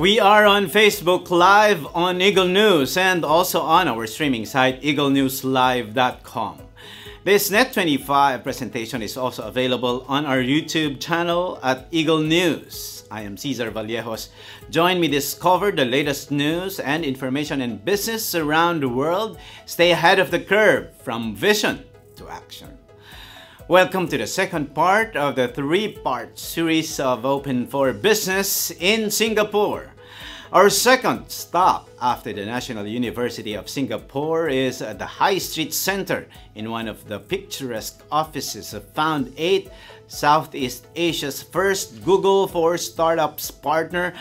We are on Facebook Live on Eagle News and also on our streaming site eaglenewslive.com. This Net25 presentation is also available on our YouTube channel at Eagle News. I am Cesar Vallejos. Join me discover the latest news and information in business around the world. Stay ahead of the curve from vision to action. Welcome to the second part of the three-part series of Open for Business in Singapore. Our second stop after the National University of Singapore is at the High Street Center in one of the picturesque offices of Found 8, Southeast Asia's first Google for Startups partner,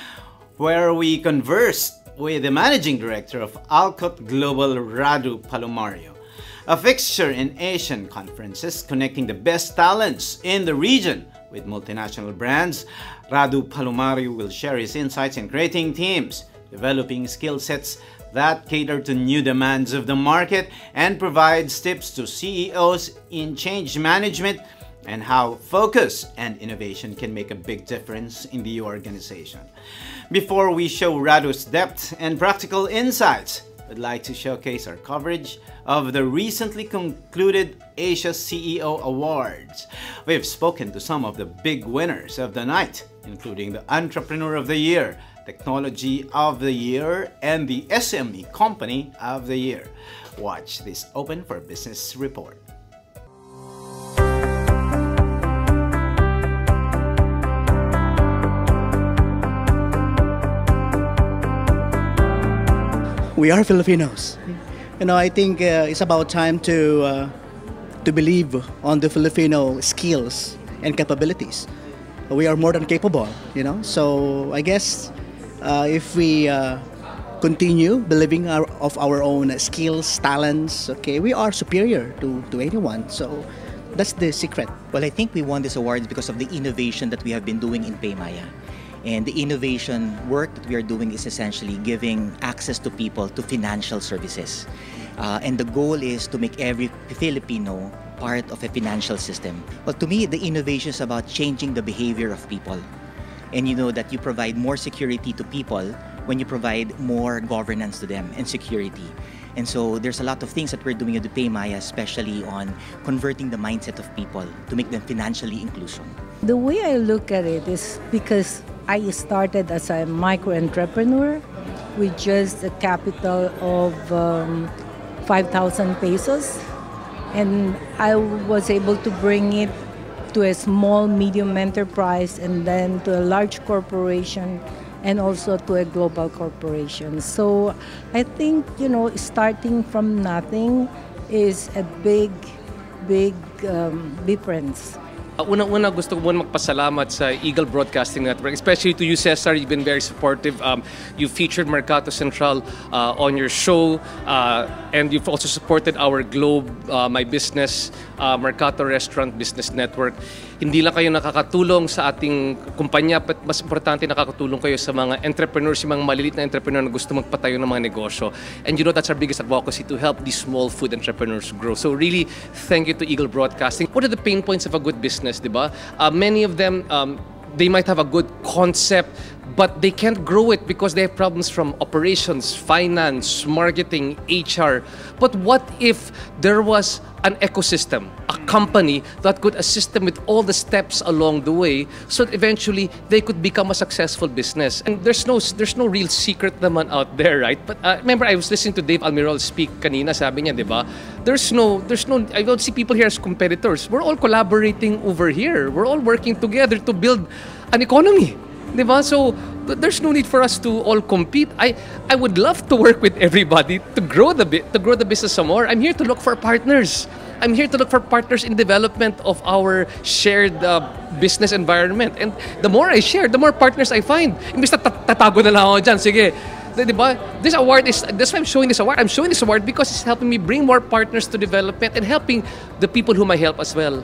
where we conversed with the Managing Director of Alcott Global, Radu Palem, a fixture in Asian conferences connecting the best talents in the region with multinational brands. Radu Palamariu will share his insights in creating teams, developing skill sets that cater to new demands of the market, and provides tips to CEOs in change management and how focus and innovation can make a big difference in the organization. Before we show Radu's depth and practical insights, I'd like to showcase our coverage of the recently concluded Asia CEO Awards. We've spoken to some of the big winners of the night, including the Entrepreneur of the Year, Technology of the Year, and the SME Company of the Year. Watch this Open for Business report. We are Filipinos. I think it's about time to believe on the Filipino skills and capabilities. We are more than capable, So I guess if we continue believing of our own skills, talents, we are superior to anyone. So that's the secret. Well, I think we won this award because of the innovation that we have been doing in PayMaya. And the innovation work that we are doing is essentially giving access to people to financial services. And the goal is to make every Filipino part of a financial system. But to me, the innovation is about changing the behavior of people. And you know that you provide more security to people when you provide more governance to them and security. And so there's a lot of things that we're doing at the PayMaya, especially on converting the mindset of people to make them financially inclusive. The way I look at it is because I started as a micro-entrepreneur with just a capital of 5,000 pesos. And I was able to bring it to a small, medium enterprise and then to a large corporation and also to a global corporation. So I think, starting from nothing is a big difference. Una gusto ko muna magpasalamat sa Eagle Broadcasting Network, especially to you, Cesar. You've been very supportive. You featured Mercato Central on your show, and you've also supported our Globe, My Business, Mercato Restaurant Business Network. Hindi lang kayo nakakatulong sa ating kumpanya, but mas importante nakakatulong kayo sa mga entrepreneurs, yung mga maliliit na entrepreneur na gusto magpatayo ng mga negosyo. And that's our biggest advocacy, to help these small food entrepreneurs grow. So really, thank you to Eagle Broadcasting. What are the pain points of a good business, diba? Many of them, they might have a good concept, but they can't grow it because they have problems from operations, finance, marketing, HR. But what if there was an ecosystem, a company that could assist them with all the steps along the way, so that eventually they could become a successful business? And there's no real secret naman out there, right? But remember, I was listening to Dave Almirol speak kanina, sabi niya, diba? There's no, I don't see people here as competitors. We're all collaborating over here. We're all working together to build an economy. Diba? So there's no need for us to all compete. I would love to work with everybody to grow the business some more. I'm here to look for partners. I'm here to look for partners in development of our shared business environment. And the more I share, the more partners I find. Imbis na tatago na lang ako dyan. Sige. Diba? This award is, that's why I'm showing this award. I'm showing this award because it's helping me bring more partners to development and helping the people whom I help as well.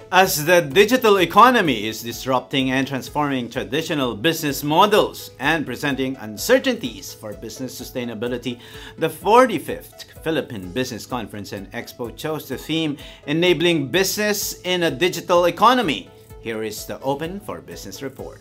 As the digital economy is disrupting and transforming traditional business models and presenting uncertainties for business sustainability, the 45th Philippine Business Conference and Expo chose the theme Enabling Business in a Digital Economy. Here is the Open for Business report.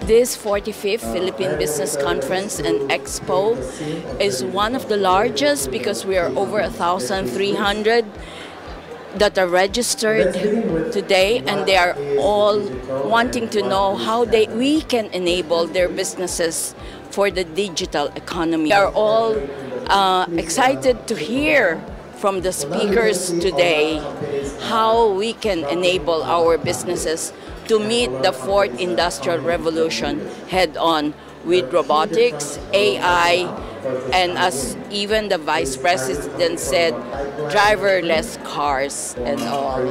This 45th Philippine Business Conference and Expo is one of the largest because we are over 1,300 that are registered today, and they are all wanting to know how we can enable their businesses for the digital economy. We are all excited to hear from the speakers today how we can enable our businesses to meet the fourth industrial revolution head-on with robotics, AI, and as even the Vice President said, driverless cars and all.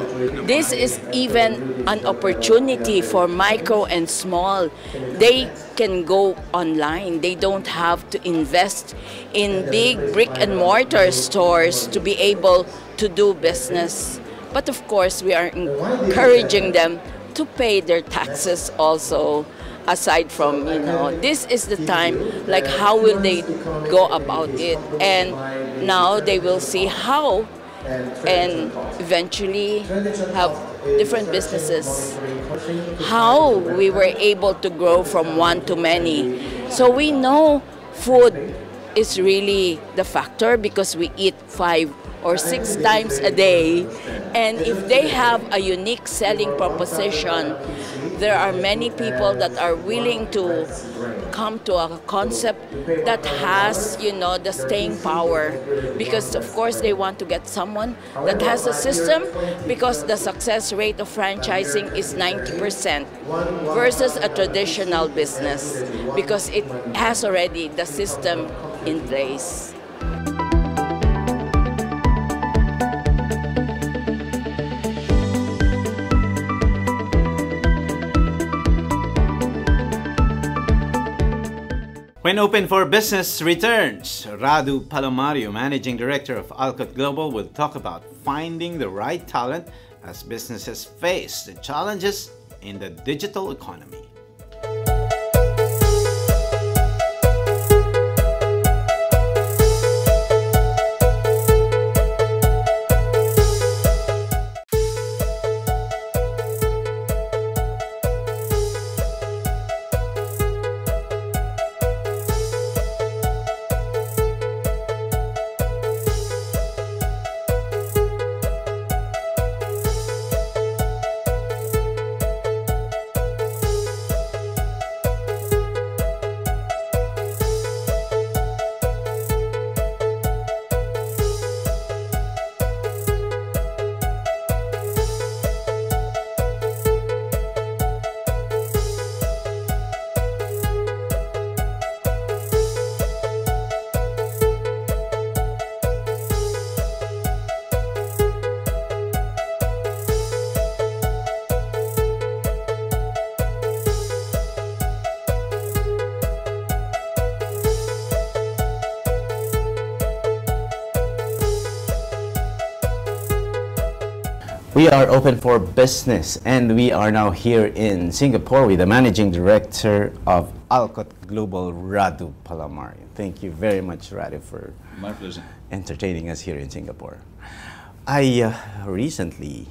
This is even an opportunity for micro and small. They can go online. They don't have to invest in big brick and mortar stores to be able to do business. But of course, we are encouraging them to pay their taxes also. Aside from, this is the time, like how will they go about it? And now they will see how and eventually have different businesses. How we were able to grow from one to many. So we know food is really the factor because we eat 5 or 6 times a day. And if they have a unique selling proposition, there are many people that are willing to come to a concept that has, the staying power. Because of course they want to get someone that has a system, because the success rate of franchising is 90% versus a traditional business, because it has already the system in place. When Open for Business returns, Radu Palamariu, Managing Director of Alcott Global, will talk about finding the right talent as businesses face the challenges in the digital economy. We are open for business, and we are now here in Singapore with the Managing Director of Alcott Global, Raju Palem. Thank you very much, Radu, for my pleasure entertaining us here in Singapore. I recently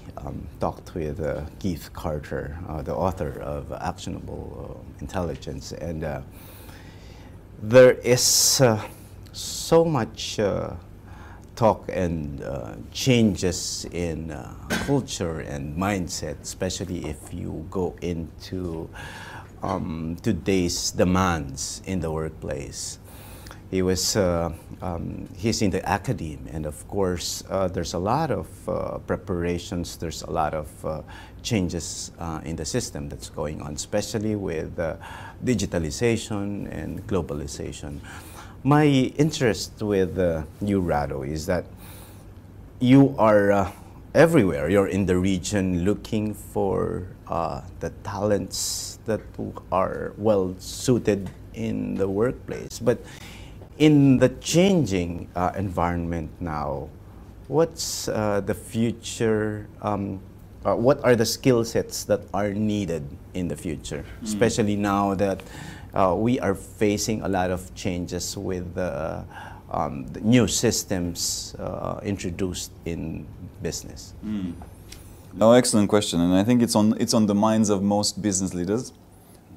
talked with Keith Carter, the author of Actionable Intelligence, and there is so much talk and changes in culture and mindset, especially if you go into today's demands in the workplace. He's in the academe, and of course there's a lot of preparations, there's a lot of changes in the system that's going on, especially with digitalization and globalization. My interest with you, Radu, is that you are everywhere. You're in the region looking for the talents that are well suited in the workplace. But in the changing environment now, what's the future? What are the skill sets that are needed in the future, especially now that we are facing a lot of changes with the new systems introduced in business? No, excellent question, and I think it's on the minds of most business leaders,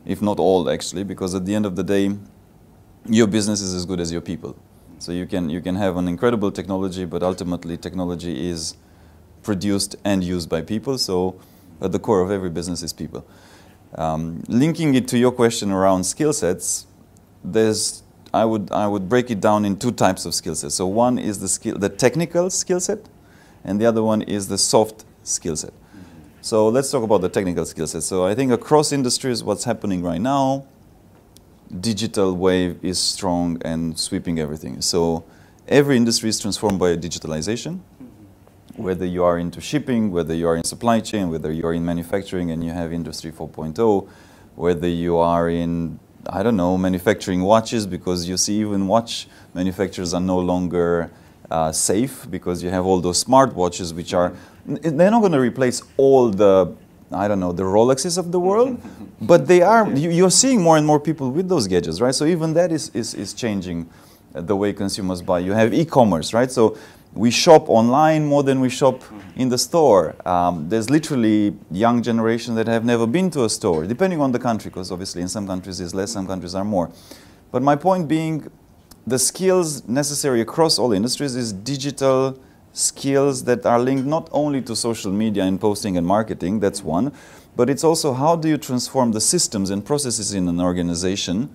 if not all actually, because at the end of the day, your business is as good as your people. So you can have an incredible technology, but ultimately technology is produced and used by people. So at the core of every business is people. Linking it to your question around skill sets, I would break it down in two types of skill sets. So one is the technical skill set, and the other one is the soft skill set. So let's talk about the technical skill set. So I think across industries, what's happening right now, digital wave is strong and sweeping everything. So every industry is transformed by digitalization. Whether you are into shipping, whether you are in supply chain, whether you are in manufacturing and you have Industry 4.0, whether you are in, I don't know, manufacturing watches, because you see even watch manufacturers are no longer safe because you have all those smart watches which are, they're not going to replace all the, I don't know, the Rolexes of the world, but they are, you're seeing more and more people with those gadgets, right? So even that is changing the way consumers buy. You have e-commerce, right? So we shop online more than we shop in the store. There's literally young generation that have never been to a store, depending on the country, because obviously in some countries it's less, some countries are more. But my point being, the skills necessary across all industries is digital skills that are linked not only to social media and posting and marketing, that's one, but it's also how do you transform the systems and processes in an organization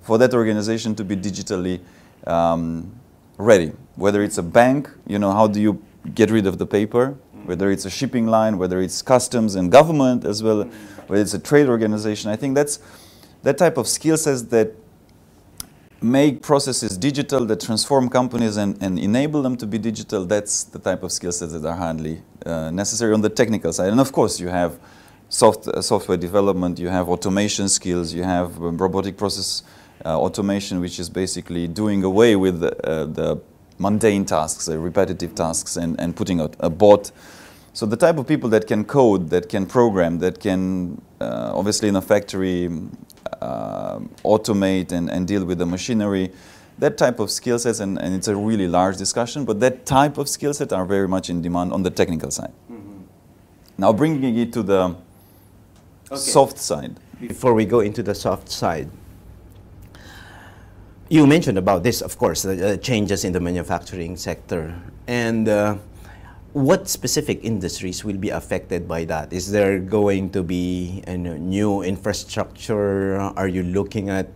for that organization to be digitally ready. Whether it's a bank, you know, how do you get rid of the paper? Whether it's a shipping line, whether it's customs and government as well, whether it's a trade organization. I think that's that type of skill sets that make processes digital, that transform companies and enable them to be digital. That's the type of skill sets that are hardly necessary on the technical side. And of course you have software development, you have automation skills, you have robotic process automation, which is basically doing away with the mundane tasks, repetitive tasks, and putting out a bot. So the type of people that can code, that can program, that can obviously in a factory automate and deal with the machinery, that type of skill sets, and it's a really large discussion, but that type of skill set are very much in demand on the technical side. Now bringing it to the soft side. Before we go into the soft side, you mentioned about this, of course, the changes in the manufacturing sector. And what specific industries will be affected by that? Is there going to be a new infrastructure? Are you looking at,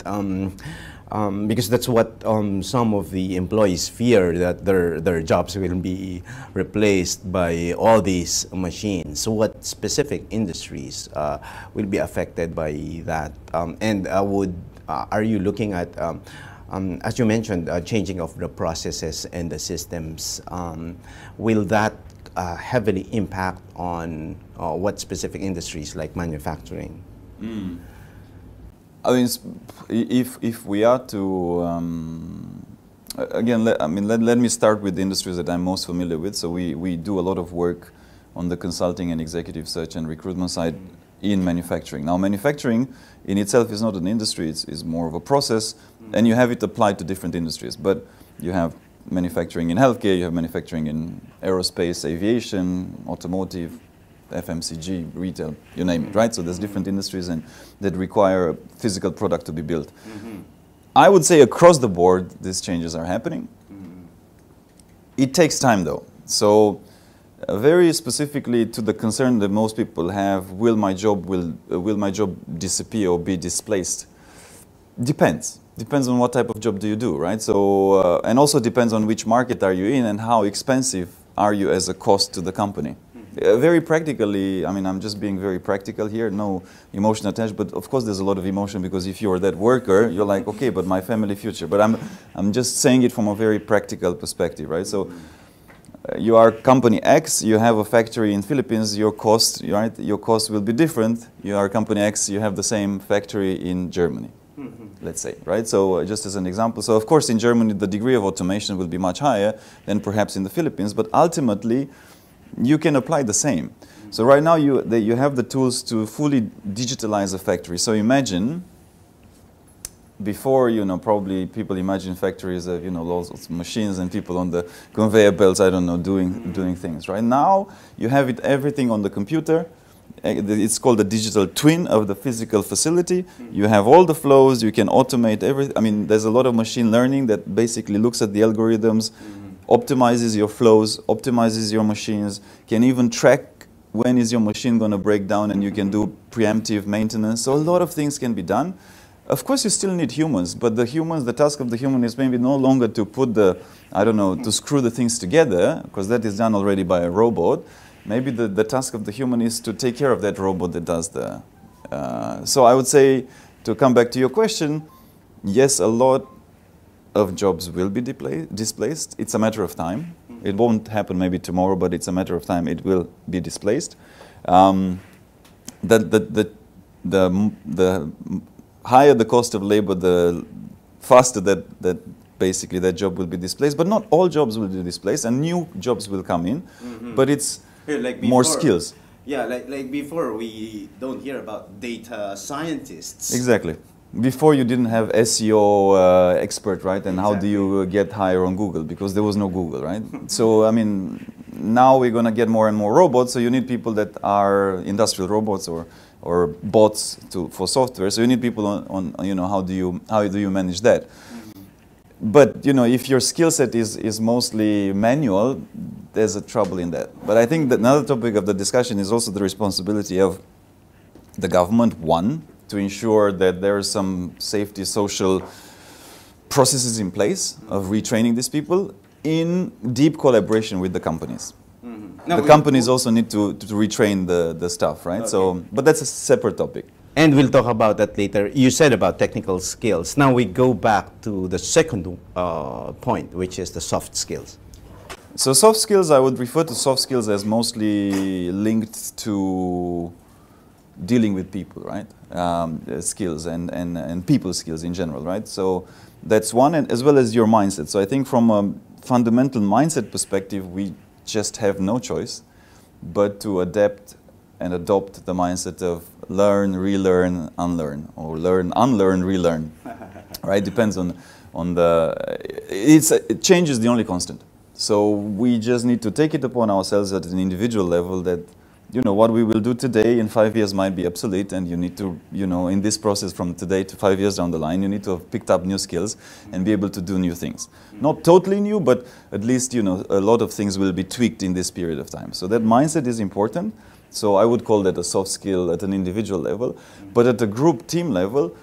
because that's what some of the employees fear, that their jobs will be replaced by all these machines. So what specific industries will be affected by that? And are you looking at, as you mentioned, changing of the processes and the systems, will that heavily impact on what specific industries like manufacturing? I mean, if we are to, again, let me start with the industries that I'm most familiar with. So we do a lot of work on the consulting and executive search and recruitment side in manufacturing. Now, manufacturing in itself is not an industry, it's more of a process, and you have it applied to different industries. But you have manufacturing in healthcare, you have manufacturing in aerospace, aviation, automotive, FMCG, retail, you name it, right? So there's different industries and that require a physical product to be built. I would say across the board, these changes are happening. It takes time though. So very specifically to the concern that most people have, will my job disappear or be displaced? Depends. Depends on what type of job do you do, right? So, and also depends on which market are you in and how expensive are you as a cost to the company. Very practically, I mean, I'm just being very practical here, no emotion attached, but of course there's a lot of emotion because if you're that worker, you're like, okay, but my family future. But I'm just saying it from a very practical perspective, right? So you are company X, you have a factory in Philippines, your cost, right? Your cost will be different. You are company X, you have the same factory in Germany, let's say, right? So just as an example, so of course in Germany the degree of automation will be much higher than perhaps in the Philippines, but ultimately you can apply the same. So right now you have the tools to fully digitalize a factory. So imagine, before, probably people imagine factories of, lots of machines and people on the conveyor belts, I don't know, doing things. Right now, you have everything on the computer. It's called a digital twin of the physical facility. You have all the flows. You can automate everything. I mean, there's a lot of machine learning that basically looks at the algorithms, optimizes your flows, optimizes your machines, can even track when is your machine going to break down, and you can do preemptive maintenance. So a lot of things can be done. Of course, you still need humans, but the task of the human is maybe no longer to put to screw the things together, because that is done already by a robot. Maybe the task of the human is to take care of that robot that does the... so I would say, to come back to your question, yes, a lot of jobs will be displaced. It's a matter of time. It won't happen maybe tomorrow, but it's a matter of time. It will be displaced. The higher the cost of labor, the faster that basically that job will be displaced. But not all jobs will be displaced, and new jobs will come in. But it's more skills. Yeah, like before, we don't hear about data scientists. Exactly. Before you didn't have SEO expert, right? And how do you get higher on Google? Because there was no Google, right? So, I mean, now we're going to get more and more robots. So you need people that are industrial robots or bots for software. So you need people on how do you manage that? But if your skill set is mostly manual, there's a trouble in that. But I think that another topic of the discussion is also the responsibility of the government, one, to ensure that there are some safety social processes in place of retraining these people in deep collaboration with the companies. The companies also need to retrain the staff, right? Okay. So, but that's a separate topic. And we'll talk about that later. You said about technical skills. Now we go back to the second point, which is the soft skills. So soft skills, I would refer to soft skills as mostly linked to dealing with people, right? Skills and people skills in general, right? So that's one, and as well as your mindset. So I think from a fundamental mindset perspective, we just have no choice but to adapt and adopt the mindset of learn, relearn, unlearn, or learn, unlearn, relearn, right? Depends on change is the only constant. So we just need to take it upon ourselves at an individual level that, what we will do today in 5 years might be obsolete, and you need to, in this process from today to 5 years down the line, you need to have picked up new skills and be able to do new things. Not totally new, but at least, a lot of things will be tweaked in this period of time. So that mindset is important. So I would call that a soft skill at an individual level. But at a group team level,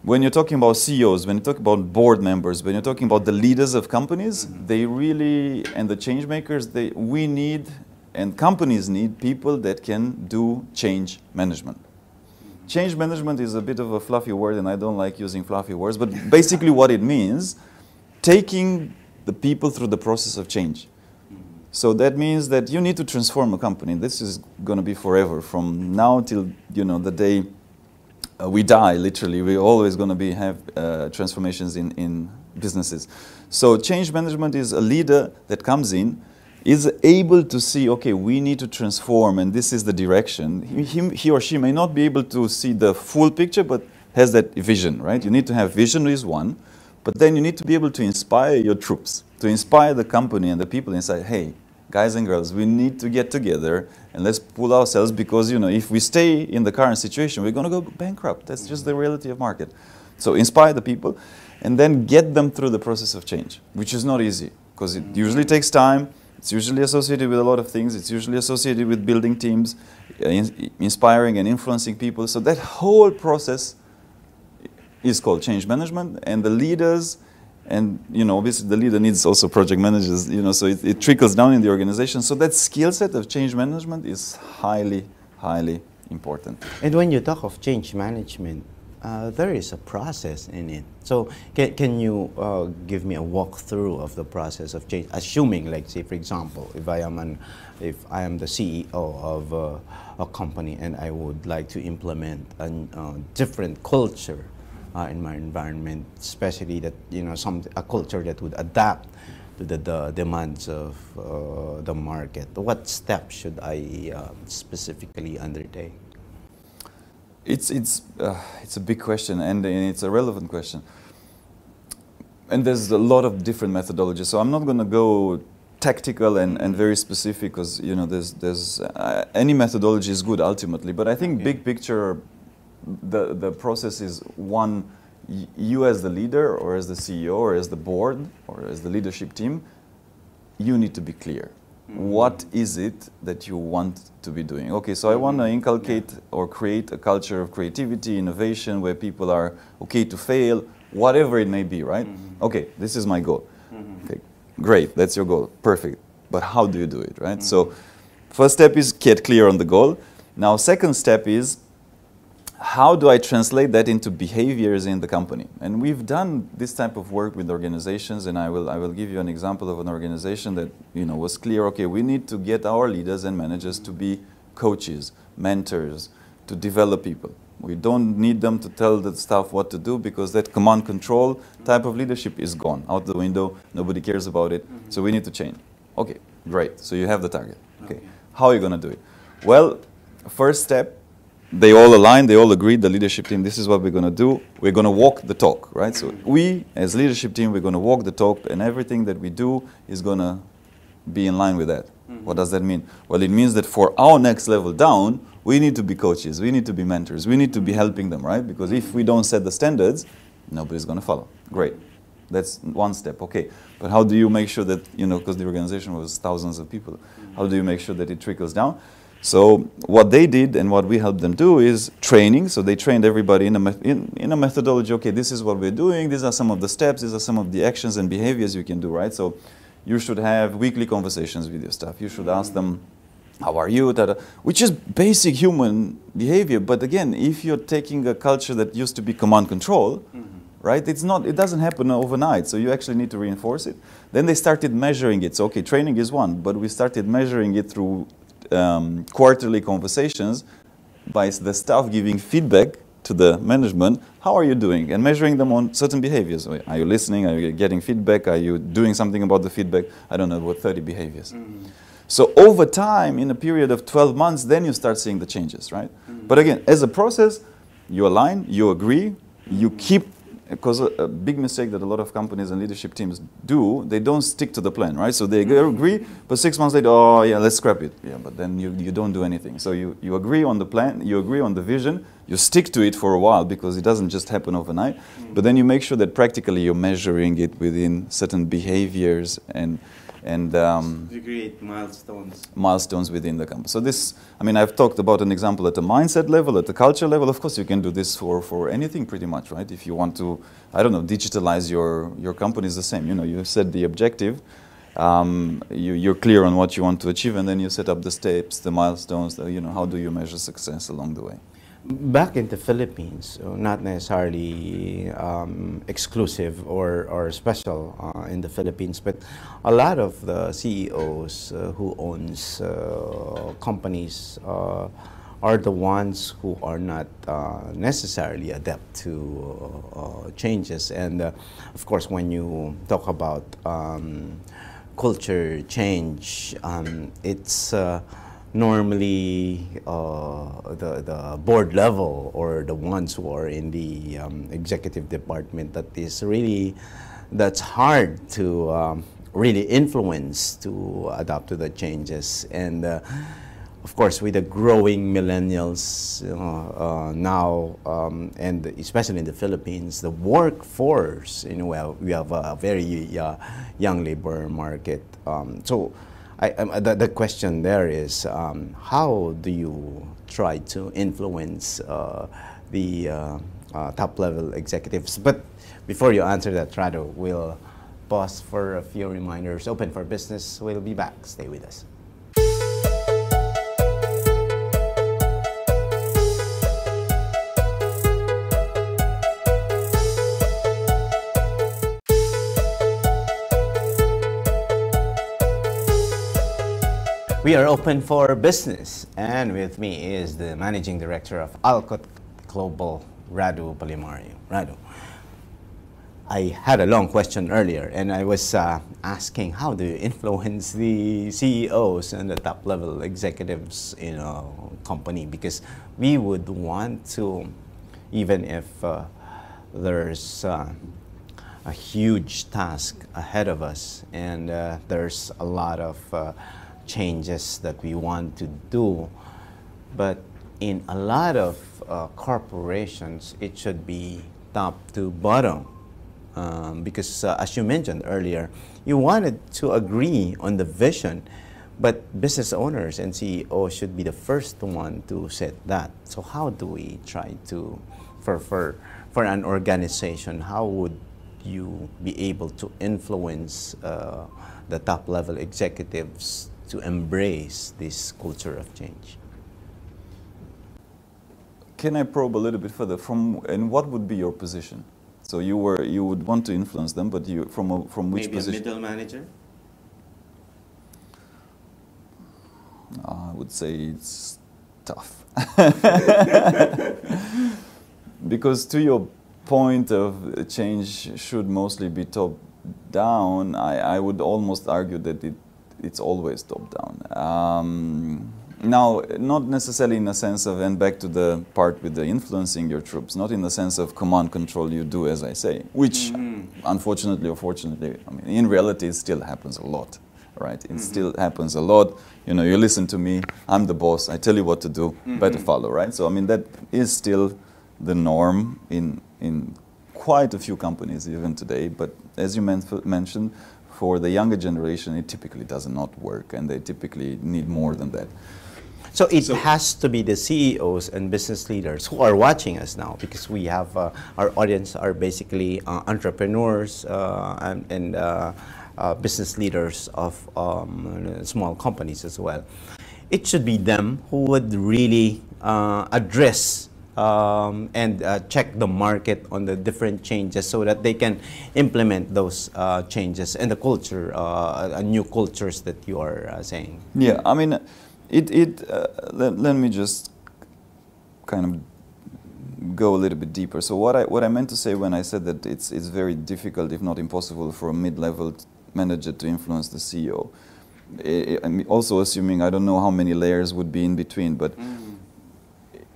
when you're talking about CEOs, when you talk about board members, when you're talking about the leaders of companies, they really, and the change makers, we need, and companies need people that can do change management. Change management is a bit of a fluffy word, and I don't like using fluffy words, but basically what it means, taking the people through the process of change. So that means that you need to transform a company. This is going to be forever, from now till the day we die. Literally, we're always going to have transformations in businesses. So change management is a leader that comes in, is able to see, okay, we need to transform, and this is the direction. He or she may not be able to see the full picture, but has that vision, right? You need to have vision is one, but then you need to be able to inspire your troops, to inspire the company and the people inside. Hey, guys and girls, we need to get together and let's pull ourselves, because if we stay in the current situation, we're going to go bankrupt. That's just the reality of market. So inspire the people and then get them through the process of change, which is not easy, because it usually takes time. It's usually associated with a lot of things. It's usually associated with building teams, inspiring and influencing people. So that whole process is called change management, and the leaders, and obviously the leader needs also project managers, so it trickles down in the organization. So that skill set of change management is highly, highly important. And when you talk of change management, there is a process in it. So can you give me a walkthrough of the process of change? Assuming, like, say, for example, if I am the CEO of a company and I would like to implement a different culture in my environment, especially that, you know, a culture that would adapt to the demands of the market. What steps should I specifically undertake? It's a big question, and it's a relevant question. And there's a lot of different methodologies. So I'm not going to go tactical and very specific, because, you know, there's any methodology is good ultimately. But I think big picture, the process is one. You as the leader, or as the CEO, or as the board, or as the leadership team, you need to be clear. What is it that you want to be doing? Okay, so I want to inculcate or create a culture of creativity, innovation, where people are okay to fail, whatever it may be, right? Okay, this is my goal. Okay, great, that's your goal, perfect. But how do you do it, right? So first step is get clear on the goal. Now, second step is, how do I translate that into behaviors in the company? And we've done this type of work with organizations, and I will give you an example of an organization that, you know, was clear. Okay, we need to get our leaders and managers to be coaches, mentors, to develop people. We don't need them to tell the staff what to do, because that command control type of leadership is gone out the window. Nobody cares about it. So we need to change. Okay, great. So you have the target. Okay, how are you going to do it? Well, first step. They all aligned, they all agreed, the leadership team, this is what we're going to do. We're going to walk the talk, right? So we, as leadership team, we're going to walk the talk, and everything that we do is going to be in line with that. What does that mean? Well, it means that for our next level down, we need to be coaches, we need to be mentors, we need to be helping them, right? Because if we don't set the standards, nobody's going to follow. Great. That's one step, okay. But how do you make sure that, you know, because the organization was thousands of people, how do you make sure that it trickles down? So what they did and what we helped them do is training. So they trained everybody in a methodology. Okay, this is what we're doing. These are some of the steps. These are some of the actions and behaviors you can do, right? So you should have weekly conversations with your staff. You should ask them, how are you? Which is basic human behavior. But again, if you're taking a culture that used to be command control, right? It doesn't happen overnight. So you actually need to reinforce it. Then they started measuring it. So okay, training is one, but we started measuring it through quarterly conversations by the staff giving feedback to the management. How are you doing? And measuring them on certain behaviors. Are you listening? Are you getting feedback? Are you doing something about the feedback? I don't know, about 30 behaviors. So over time, in a period of 12 months, then you start seeing the changes, right? But again, as a process, you align, you agree, you keep. Because a big mistake that a lot of companies and leadership teams do, they don't stick to the plan, right? So they agree, but 6 months later, oh yeah, let's scrap it. Yeah, but then you don't do anything. So you agree on the plan, you agree on the vision, you stick to it for a while, because it doesn't just happen overnight. But then you make sure that practically you're measuring it within certain behaviors and you create milestones. Milestones within the company. So this, I mean, I've talked about an example at the mindset level, at the culture level. Of course, you can do this for anything pretty much, right? If you want to, I don't know, digitalize your company is the same. You know, you set the objective, you're clear on what you want to achieve, and then you set up the steps, the milestones, you know, how do you measure success along the way? Back in the Philippines, so not necessarily exclusive or special in the Philippines, but a lot of the CEOs who owns companies are the ones who are not necessarily adept to changes. And of course, when you talk about culture change, it's normally the board level or the ones who are in the executive department that's hard to really influence to adapt to the changes. And of course, with the growing millennials now, and especially in the Philippines, the workforce, you know, we have a very young labor market. So the question there is, how do you try to influence the top-level executives? But before you answer that, Radu, we'll pause for a few reminders. Open for business. We'll be back. Stay with us. We are open for business, and with me is the Managing Director of Alcott Global, Radu Palamariu. Radu, I had a long question earlier, and I was asking how do you influence the CEOs and the top-level executives in a company, because we would want to, even if there's a huge task ahead of us, and there's a lot of changes that we want to do, but in a lot of corporations, it should be top to bottom, because as you mentioned earlier, you wanted to agree on the vision, but business owners and CEOs should be the first one to set that. So how do we try to, for an organization, how would you be able to influence the top-level executives to embrace this culture of change? Can I probe a little bit further? And what would be your position? So you would want to influence them, but from which Maybe position? Maybe a middle manager? I would say it's tough. Because to your point of change should mostly be top down, I would almost argue that it's always top down. Now, not necessarily in a sense of, and back to the part with the influencing your troops, not in the sense of command control, you do as I say, which unfortunately or fortunately, I mean, in reality it still happens a lot, right? It still happens a lot. You know, you listen to me, I'm the boss, I tell you what to do, better follow, right? So, I mean, that is still the norm in quite a few companies even today, but as you mentioned, for the younger generation, it typically does not work, and they typically need more than that. So it has to be the CEOs and business leaders who are watching us now, because we have our audience are basically entrepreneurs and business leaders of small companies as well. It should be them who would really address and check the market on the different changes so that they can implement those changes and the culture, new cultures that you are saying. Yeah, I mean, let me just kind of go a little bit deeper. So what I meant to say when I said that it's very difficult, if not impossible, for a mid-level manager to influence the CEO. I'm also assuming, I don't know how many layers would be in between, but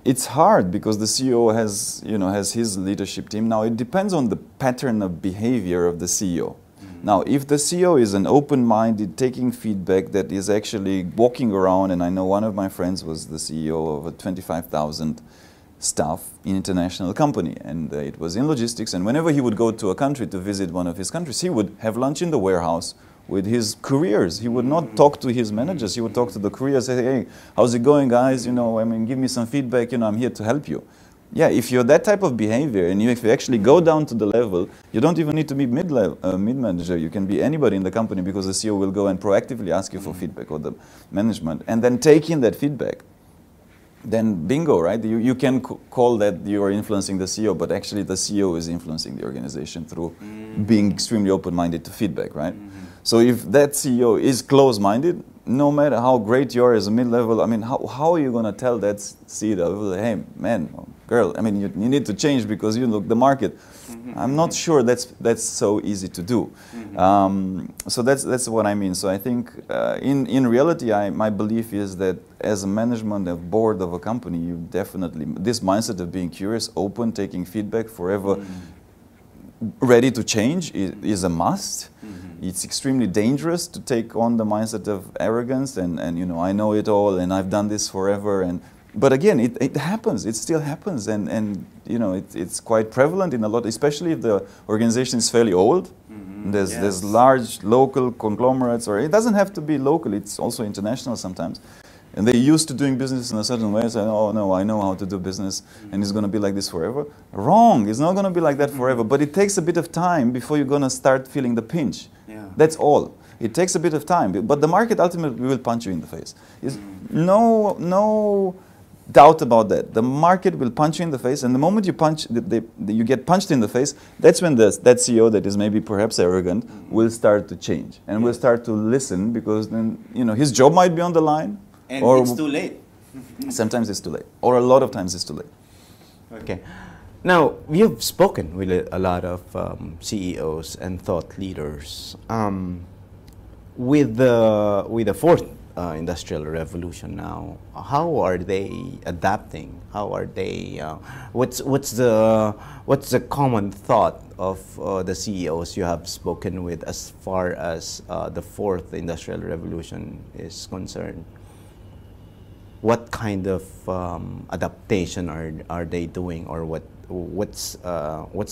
it's hard because the CEO has his leadership team. Now, it depends on the pattern of behavior of the CEO. Now, if the CEO is an open-minded, taking feedback, that is actually walking around, and I know one of my friends was the CEO of a 25,000 staff in international company, and it was in logistics, and whenever he would go to a country to visit one of his countries, he would have lunch in the warehouse with his couriers. He would not talk to his managers, he would talk to the couriers, say, hey, how's it going, guys? You know, I mean, give me some feedback, you know, I'm here to help you. Yeah, if you're that type of behavior, and if you actually go down to the level, you don't even need to be mid-manager, you can be anybody in the company, because the CEO will go and proactively ask you for feedback, or the management, and then take in that feedback. Then bingo, right? You can call that you are influencing the CEO, but actually the CEO is influencing the organization through being extremely open-minded to feedback, right? So if that CEO is close-minded, no matter how great you are as a mid-level, I mean, how are you going to tell that CEO, hey, man, girl, I mean, you need to change because you look the market. I'm not sure that's so easy to do. So that's what I mean. So I think in reality, my belief is that as a management of board of a company, you definitely, this mindset of being curious, open, taking feedback, forever ready to change is a must. It's extremely dangerous to take on the mindset of arrogance and you know, I know it all and I've done this forever. But again, it happens. It still happens, and you know, it's quite prevalent in a lot, especially if the organization is fairly old. There's large local conglomerates, or it doesn't have to be local. It's also international sometimes. And they're used to doing business in a certain way, so, oh no, I know how to do business, and it's going to be like this forever. Wrong, it's not going to be like that forever, but it takes a bit of time before you're going to start feeling the pinch. That's all. It takes a bit of time, but the market ultimately will punch you in the face. No doubt about that. The market will punch you in the face, and the moment you you get punched in the face, that's when that CEO that is maybe perhaps arrogant will start to change and will start to listen, because then his job might be on the line, and or it's too late. Sometimes it's too late, or a lot of times it's too late. Okay. Now, you've spoken with a lot of CEOs and thought leaders. With the fourth industrial revolution now, how are they adapting? How are they? What's the common thought of the CEOs you have spoken with as far as the fourth industrial revolution is concerned? What kind of adaptation are they doing, or what's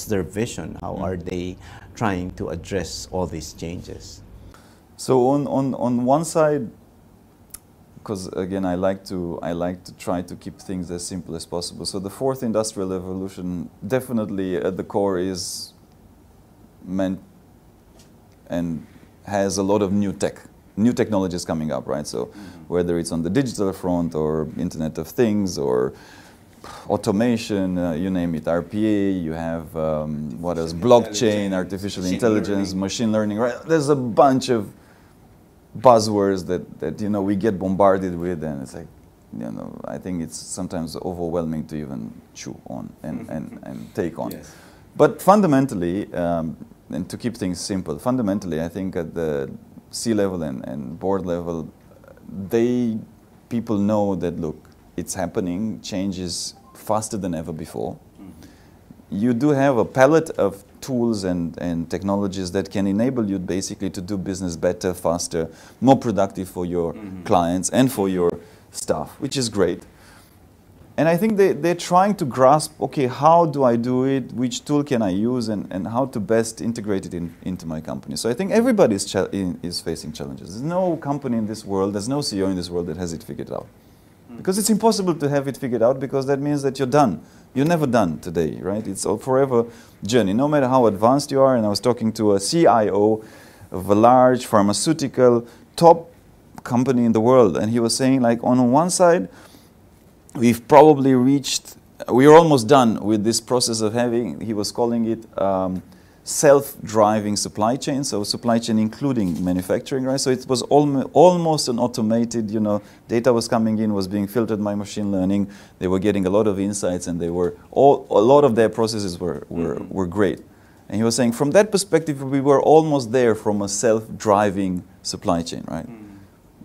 their vision? How are they trying to address all these changes? So on one side, because again I like to try to keep things as simple as possible. So the fourth industrial revolution definitely at the core is meant and has a lot of new technologies coming up, right? So whether it's on the digital front or Internet of Things or automation, you name it, RPA, you have what else? Blockchain, artificial intelligence, machine learning, right? There's a bunch of buzzwords that we get bombarded with, and it's like, I think it's sometimes overwhelming to even chew on and take on. Yes. But fundamentally, and to keep things simple, fundamentally I think at the C-level and board level, people know that, look, it's happening, change is faster than ever before. You do have a palette of tools and technologies that can enable you basically to do business better, faster, more productive for your clients and for your staff, which is great. And I think they're trying to grasp, okay, how do I do it, which tool can I use, and how to best integrate it into my company. So I think everybody is facing challenges. There's no company in this world, there's no CEO in this world that has it figured out. Because it's impossible to have it figured out, because that means that you're done. You're never done today, right? It's a forever journey, no matter how advanced you are. And I was talking to a CIO of a large pharmaceutical top company in the world, and he was saying, like, on one side, we've probably we're almost done with this process of having, he was calling it self-driving supply chain, so supply chain including manufacturing, right? So it was almost an automated, data was coming in, was being filtered by machine learning. They were getting a lot of insights, and a lot of their processes were great. And he was saying, from that perspective, we were almost there from a self-driving supply chain, right?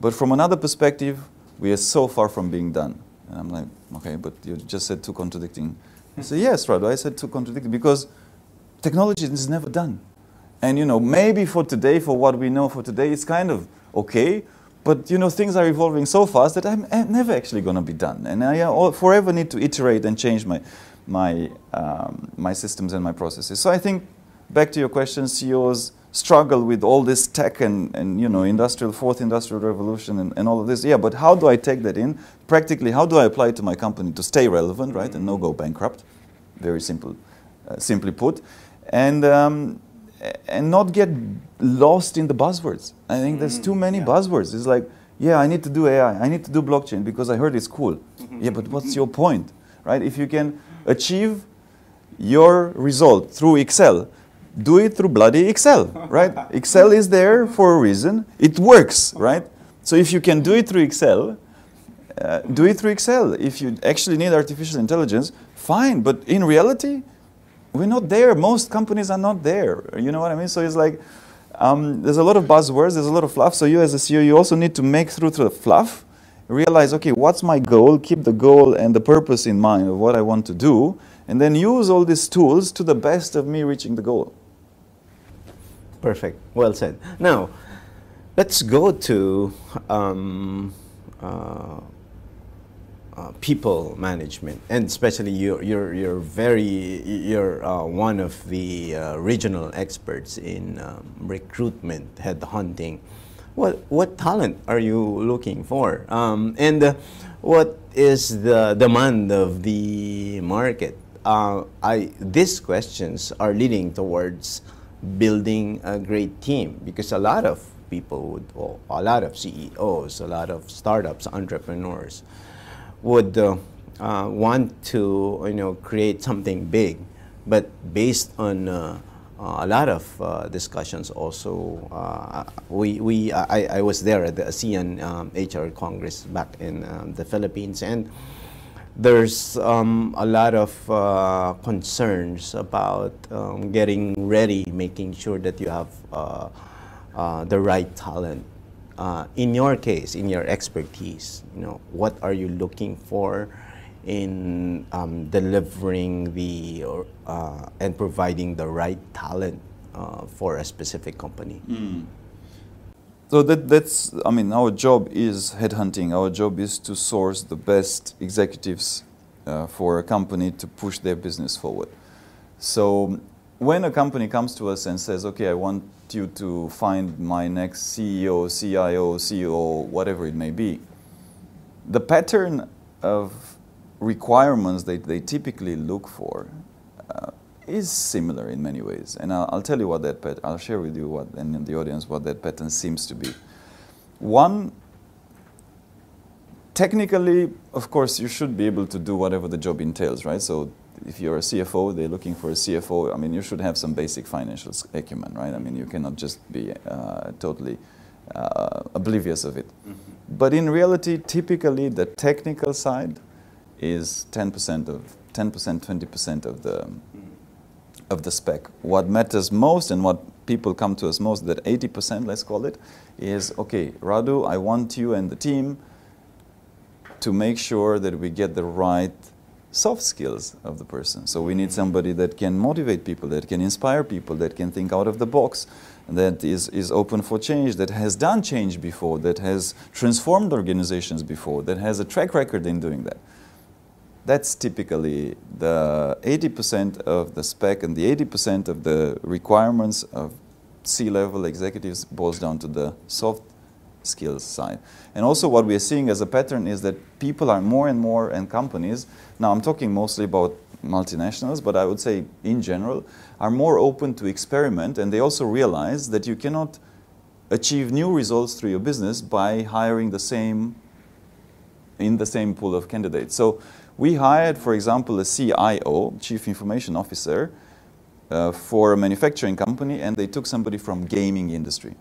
But from another perspective, we are so far from being done. And I'm like, okay, but you just said two contradicting. He said, yes, Radu, I said two contradicting, because technology is never done. And maybe for today, for what we know for today, it's kind of okay, but things are evolving so fast that I'm never actually going to be done. And I forever need to iterate and change my systems and my processes. So I think, back to your question, CEOs struggle with all this tech and fourth industrial revolution and all of this. Yeah, but how do I take that in? Practically, how do I apply it to my company to stay relevant, right, and not go bankrupt? Very simple, simply put. And not get lost in the buzzwords. I think there's too many buzzwords. It's like, yeah, I need to do AI, I need to do blockchain because I heard it's cool. Yeah, but what's your point, right? If you can achieve your result through Excel, do it through bloody Excel, right? Excel is there for a reason. It works, right? So if you can do it through Excel, do it through Excel. If you actually need artificial intelligence, fine. But in reality, we're not there. Most companies are not there. You know what I mean? So it's like, there's a lot of buzzwords, there's a lot of fluff. So you as a CEO, you also need to make through the fluff, realize, okay, what's my goal? Keep the goal and the purpose in mind of what I want to do, and then use all these tools to the best of me reaching the goal. Perfect. Well said. Now, let's go to people management, and especially you're one of the regional experts in recruitment, headhunting. What talent are you looking for, and what is the demand of the market? These questions are leading towards building a great team, because a lot of people a lot of CEOs, a lot of startups, entrepreneurs would want to, create something big, but based on a lot of discussions also. I was there at the ASEAN HR Congress back in the Philippines, and there's a lot of concerns about getting ready, making sure that you have the right talent. In your case, in your expertise, what are you looking for in delivering the and providing the right talent for a specific company? So that's, I mean, our job is headhunting. Our job is to source the best executives for a company to push their business forward. So when a company comes to us and says, okay, I want you to find my next CEO, CIO, CEO, whatever it may be, the pattern of requirements that they typically look for is similar in many ways. And I'll tell you what that pattern, I'll share with you what, and in the audience, what that pattern seems to be. One, technically, of course, you should be able to do whatever the job entails, right? So if you're a CFO, they're looking for a CFO. I mean, you should have some basic financial acumen, right? I mean, you cannot just be totally oblivious of it. But in reality, typically, the technical side is 10%, 20% of the spec. What matters most and what people come to us most, that 80%, let's call it, is, okay, Radu, I want you and the team to make sure that we get the right soft skills of the person. So we need somebody that can motivate people, that can inspire people, that can think out of the box, that is open for change, that has done change before, that has transformed organizations before, that has a track record in doing that. That's typically the 80% of the spec, and the 80% of the requirements of C-level executives boils down to the soft skills side. And also what we are seeing as a pattern is that people are more and more, and companies, now I'm talking mostly about multinationals, but I would say in general, are more open to experiment, and they also realize that you cannot achieve new results through your business by hiring in the same pool of candidates. So we hired, for example, a CIO, Chief Information Officer, for a manufacturing company, and they took somebody from gaming industry.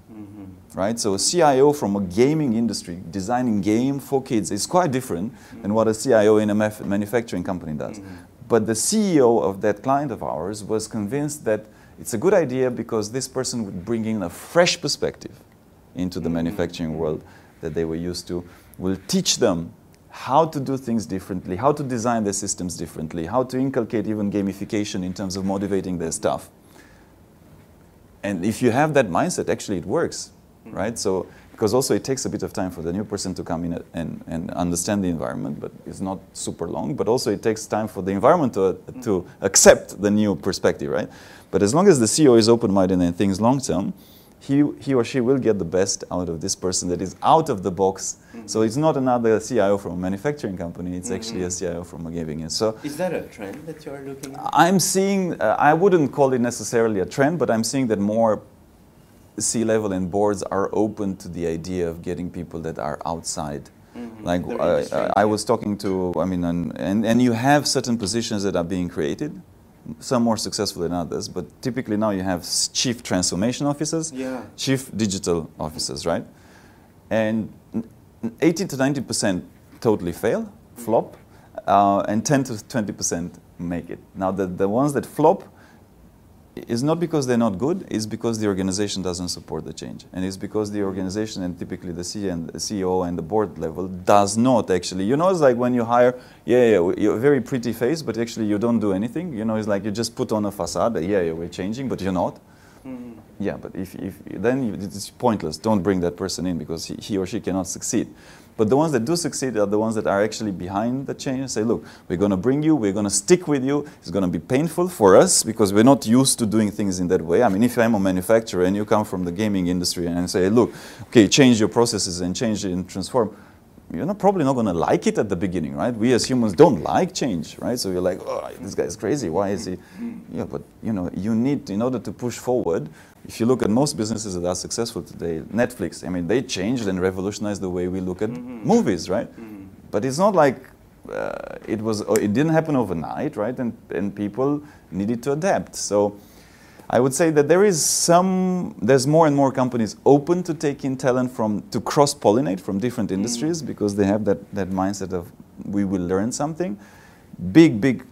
Right? So a CIO from a gaming industry, designing game for kids, is quite different than what a CIO in a manufacturing company does. But the CEO of that client of ours was convinced that it's a good idea because this person would bring in a fresh perspective into the manufacturing world that they were used to, will teach them how to do things differently, how to design their systems differently, how to inculcate even gamification in terms of motivating their staff. And if you have that mindset, actually it works, right? So, because also it takes a bit of time for the new person to come in and understand the environment, but it's not super long, but also it takes time for the environment to accept the new perspective, right? But as long as the CEO is open-minded and thinks long-term, he or she will get the best out of this person that is out of the box. So it's not another CIO from a manufacturing company, it's actually a CIO from a gaming industry. So is that a trend that you're looking at? I'm seeing, I wouldn't call it necessarily a trend, but I'm seeing that more C-level and boards are open to the idea of getting people that are outside. Like I was talking to, I mean, and you have certain positions that are being created, some more successful than others, but typically now you have chief transformation officers, chief digital officers, right? And 80 to 90% totally fail, flop, and 10 to 20% make it. Now the ones that flop is not because they're not good, it's because the organization doesn't support the change. And it's because the organization, and typically the CEO and the board level, does not actually, you know, it's like when you hire, you're a very pretty face, but actually you don't do anything. You know, it's like you just put on a facade, we're changing, but you're not. Yeah, but if then it's pointless. Don't bring that person in because he or she cannot succeed. But the ones that do succeed are the ones that are actually behind the change and say, look, we're going to bring you, we're going to stick with you. It's going to be painful for us because we're not used to doing things in that way. I mean, if I'm a manufacturer and you come from the gaming industry and say, look, okay, change your processes and change it and transform, you're probably not going to like it at the beginning, right? We as humans don't like change, right? So you're like, oh, this guy's crazy. Why is he? Yeah, but you know, you need, in order to push forward, if you look at most businesses that are successful today, Netflix, I mean, they changed and revolutionized the way we look at movies, right? But it's not like it didn't happen overnight, right? And people needed to adapt. So I would say that there's more and more companies open to take in talent to cross-pollinate from different industries, because they have that mindset of we will learn something. Big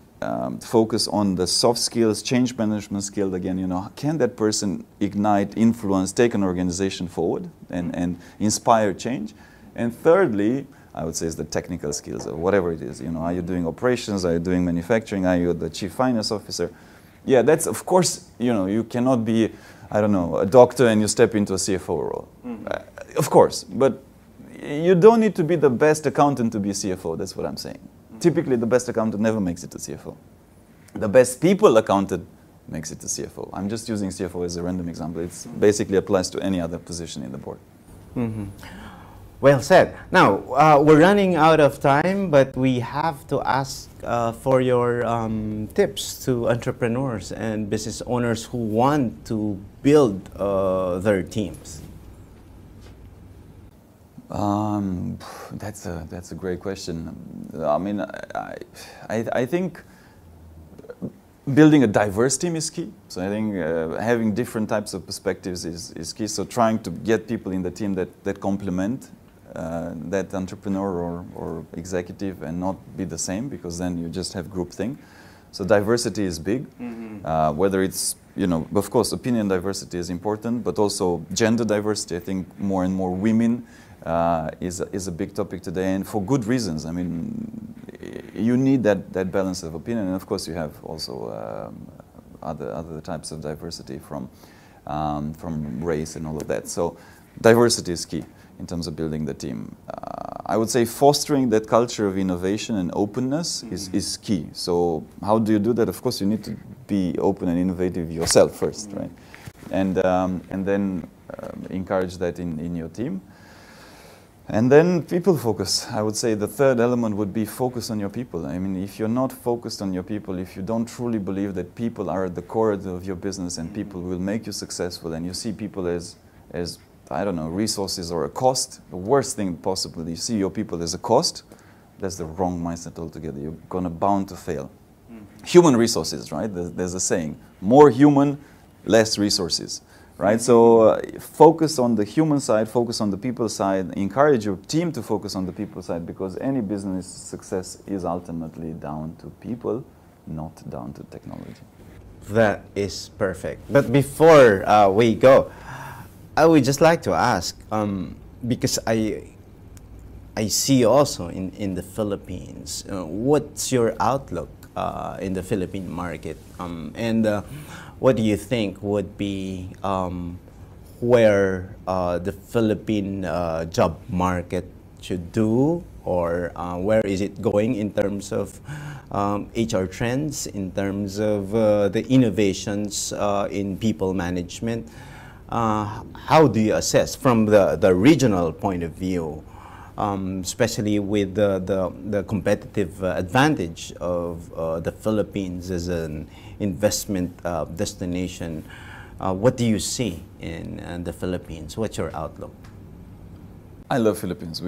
focus on the soft skills, change management skill. Again, you know, can that person ignite, influence, take an organization forward and inspire change? And thirdly, I would say is the technical skills, or whatever it is. You know, are you doing operations? Are you doing manufacturing? Are you the chief finance officer? Yeah, that's, of course, you know, you cannot be, I don't know, a doctor and you step into a CFO role. Of course, but you don't need to be the best accountant to be a CFO. That's what I'm saying. Typically, the best accountant never makes it to CFO. The best people accountant makes it to CFO. I'm just using CFO as a random example. It basically applies to any other position in the board. Well said. Now, we're running out of time, but we have to ask for your tips to entrepreneurs and business owners who want to build their teams. That's a great question. I mean, I think building a diverse team is key. So I think having different types of perspectives is key. So trying to get people in the team that complement that entrepreneur or executive and not be the same, because then you just have groupthink. So diversity is big. Whether it's, you know, of course, opinion diversity is important, but also gender diversity. I think more and more women is a big topic today, and for good reasons. I mean, you need that balance of opinion, and of course you have also other types of diversity from race and all of that. So diversity is key in terms of building the team. I would say fostering that culture of innovation and openness is key. So how do you do that? Of course, you need to be open and innovative yourself first, right? And then encourage that in your team. And then people focus. I would say the third element would be focus on your people. I mean, if you're not focused on your people, if you don't truly believe that people are at the core of your business and people will make you successful, and you see people as I don't know, resources or a cost, the worst thing possible, you see your people as a cost, that's the wrong mindset altogether. You're bound to fail. Human resources, right? There's a saying, more human, less resources. Right, so focus on the human side, focus on the people side, encourage your team to focus on the people side, because any business success is ultimately down to people, not down to technology. That is perfect. But before we go, I would just like to ask, because I see also in the Philippines, what's your outlook in the Philippine market, and what do you think would be where the Philippine job market should do, or where is it going in terms of HR trends, in terms of the innovations in people management? How do you assess from the regional point of view, especially with the competitive advantage of the Philippines as an investment destination? What do you see in the Philippines? What's your outlook? I love Philippines.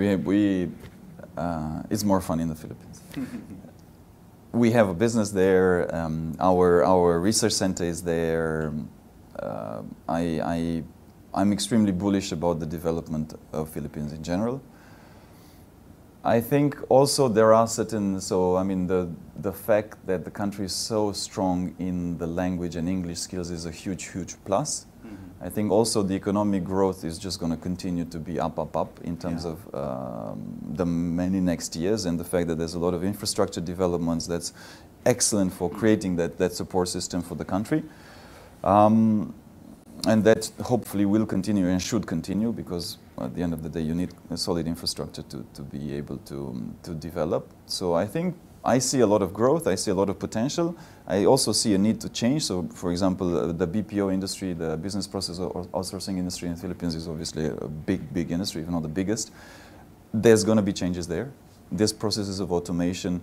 It's more fun in the Philippines. We have a business there. Our research center is there. I'm extremely bullish about the development of Philippines in general. I think also there are certain, so I mean the fact that the country is so strong in the language and English skills is a huge plus. I think also the economic growth is just going to continue to be up in terms of the many next years, and the fact that there's a lot of infrastructure developments that's excellent for creating that support system for the country. And that hopefully will continue and should continue, because at the end of the day you need a solid infrastructure to be able to develop. So I think I see a lot of growth, I see a lot of potential. I also see a need to change. So for example, the BPO industry, the business process outsourcing industry in the Philippines is obviously a big industry, if not the biggest. There's going to be changes there. These processes of automation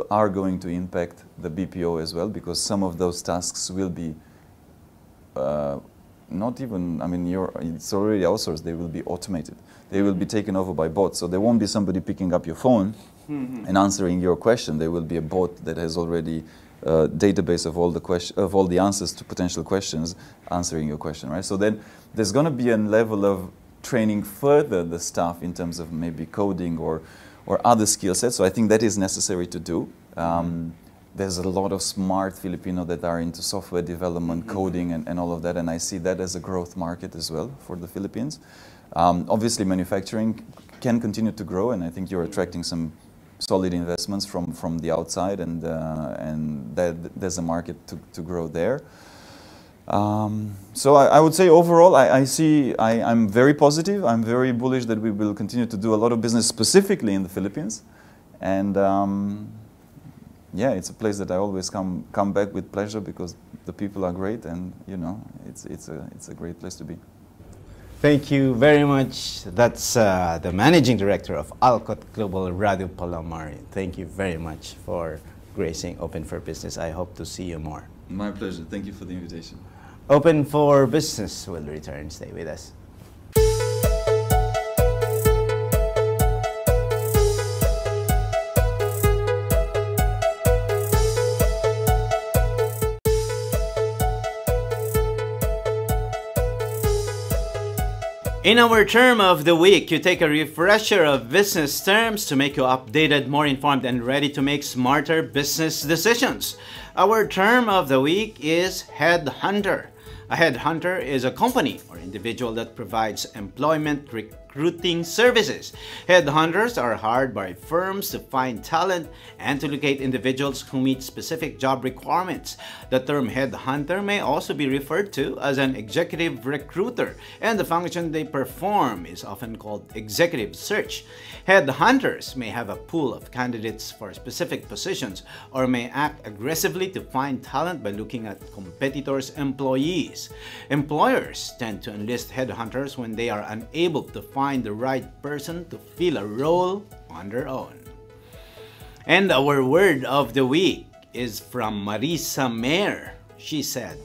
are going to impact the BPO as well, because some of those tasks will be not even, I mean, it's already outsourced, they will be automated. They will be taken over by bots. So there won't be somebody picking up your phone and answering your question. There will be a bot that has already a database of all the answers to potential questions, answering your question, right? So then there's going to be a level of training further the staff in terms of maybe coding or other skill sets. So I think that is necessary to do. There's a lot of smart Filipino that are into software development, coding, and all of that, and I see that as a growth market as well for the Philippines. Obviously, manufacturing can continue to grow, and I think you're attracting some solid investments from the outside, and there's a market to grow there. So I would say overall, I'm very positive. I'm very bullish that we will continue to do a lot of business specifically in the Philippines, and yeah, it's a place that I always come back with pleasure because the people are great, and you know, it's a great place to be. Thank you very much. That's the Managing Director of Alcott Global, Radu Palamariu. Thank you very much for gracing Open for Business. I hope to see you more. My pleasure. Thank you for the invitation. Open for Business will return. Stay with us. In our term of the week, you take a refresher of business terms to make you updated, more informed, and ready to make smarter business decisions. Our term of the week is headhunter. A headhunter is a company or individual that provides employment recruiting services. Headhunters are hired by firms to find talent and to locate individuals who meet specific job requirements. The term headhunter may also be referred to as an executive recruiter, and the function they perform is often called executive search. Headhunters may have a pool of candidates for specific positions or may act aggressively to find talent by looking at competitors' employees. Employers tend to enlist headhunters when they are unable to find the right person to fill a role on their own. And our word of the week is from Marisa Mayer. She said,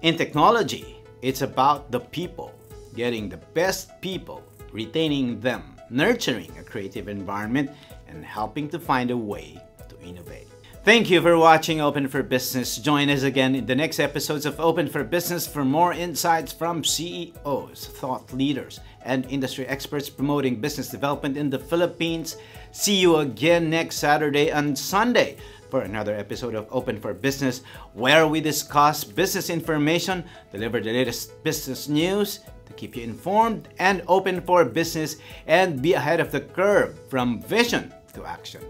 "In technology, it's about the people, getting the best people, retaining them, nurturing a creative environment, and helping to find a way to innovate." Thank you for watching Open for Business. Join us again in the next episodes of Open for Business for more insights from CEOs, thought leaders, and industry experts promoting business development in the Philippines. See you again next Saturday and Sunday for another episode of Open for Business, where we discuss business information, deliver the latest business news to keep you informed and open for business, and be ahead of the curve from vision to action.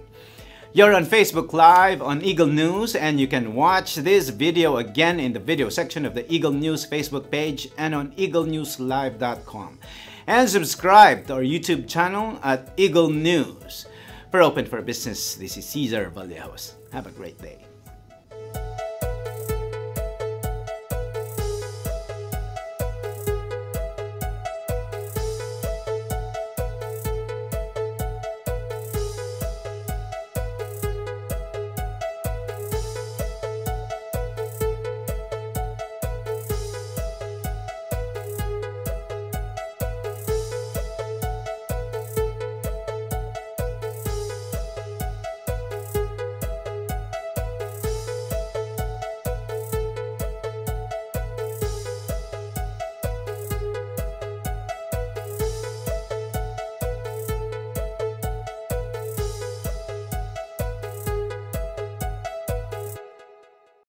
You're on Facebook Live on Eagle News, and you can watch this video again in the video section of the Eagle News Facebook page and on eaglenewslive.com. And subscribe to our YouTube channel at Eagle News. For Open for Business, this is Cesar Vallejos. Have a great day.